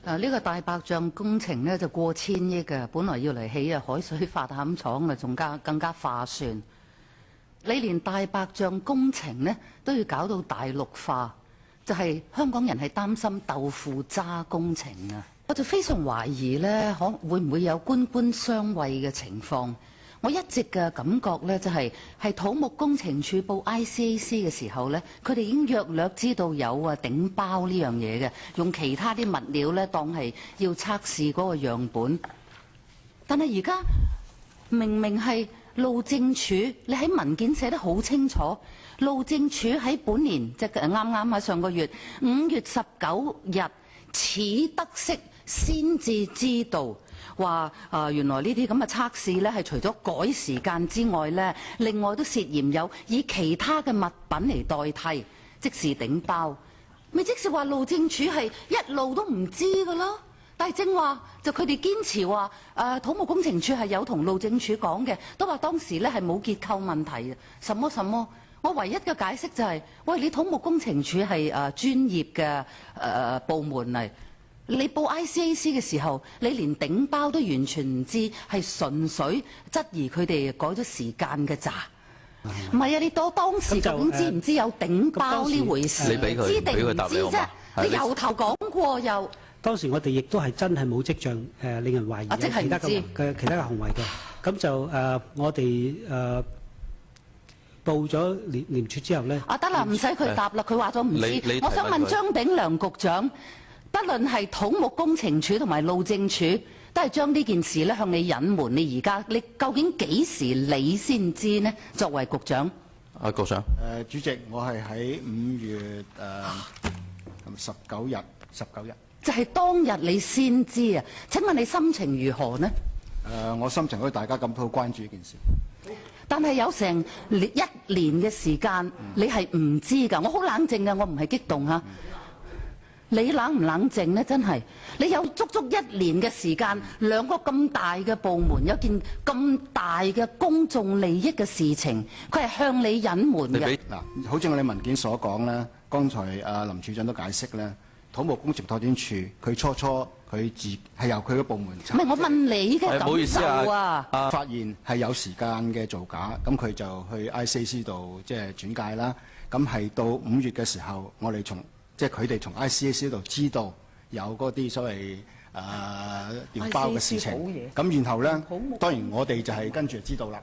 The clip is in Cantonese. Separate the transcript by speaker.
Speaker 1: 呢個大白象工程呢就過千億嘅，本來要嚟起海水化淡廠啊，仲更加划算。你連大白象工程呢都要搞到大陸化，就係香港人係擔心豆腐渣工程啊！我就非常懷疑呢，會唔會有官官相衛嘅情況？我一直嘅感覺呢，就係土木工程處報 ICAC 嘅時候呢，佢哋已經約略知道有頂包呢樣嘢嘅，用其他啲物料呢當係要測試嗰個樣本。但係而家明明係路政署，你喺文件寫得好清楚，路政署喺本年即係啱啱喺上個月5月19日始得悉，先至知道。話原來呢啲咁嘅測試呢，係除咗改時間之外呢，另外都涉嫌有以其他嘅物品嚟代替，即是頂包。咪即是話路政署係一路都唔知㗎咯。但係正話就佢哋堅持話土木工程處係有同路政署講嘅，都話當時呢係冇結構問題嘅。什麼？我唯一嘅解釋就係、喂，你土木工程處係專業嘅部門嚟。你報 ICAC 嘅時候，你連頂包都完全唔知，係純粹質疑佢哋改咗時間嘅咋？唔係啊！你當時究竟知唔知有頂包呢回事？
Speaker 2: 你俾佢
Speaker 1: 知定唔知啫？你由頭講過又。
Speaker 3: 當時我哋亦都係真係冇跡象令人懷疑有其他嘅行為嘅。咁就我哋報咗廉署之後咧。得啦，唔使佢答啦，佢話咗唔知。我想問張炳良局長。不論係土木工程處同埋路政署，都係將呢件事咧向你隱瞞。你而家你究竟幾時你先知呢？作為局長，
Speaker 2: 局長，
Speaker 4: 主席，我係喺5月19日，
Speaker 1: 就係當日你先知啊！請問你心情如何呢？
Speaker 4: 我心情好似大家咁都好關注呢件事。
Speaker 1: 但係有成1年嘅時間，你係唔知㗎。我好冷靜㗎，我唔係激動嚇。你冷唔冷靜呢？真係，你有足足1年嘅時間，兩個咁大嘅部門，有件咁大嘅公眾利益嘅事情，佢係向你隱瞞嘅。
Speaker 4: 嗱，好似我哋文件所講咧，剛才林處長都解釋咧，土木工程拓展署佢初佢係由佢嘅部門查。
Speaker 1: 唔係，我問你嘅感受啊！
Speaker 4: 發現係有時間嘅造假，咁佢就去 ICAC 度即係轉介啦。咁係到5月嘅時候，我哋即係佢哋從 ICAC 度知道有嗰啲所謂調包嘅事情，咁然後咧，當然我哋就係跟住就知道啦。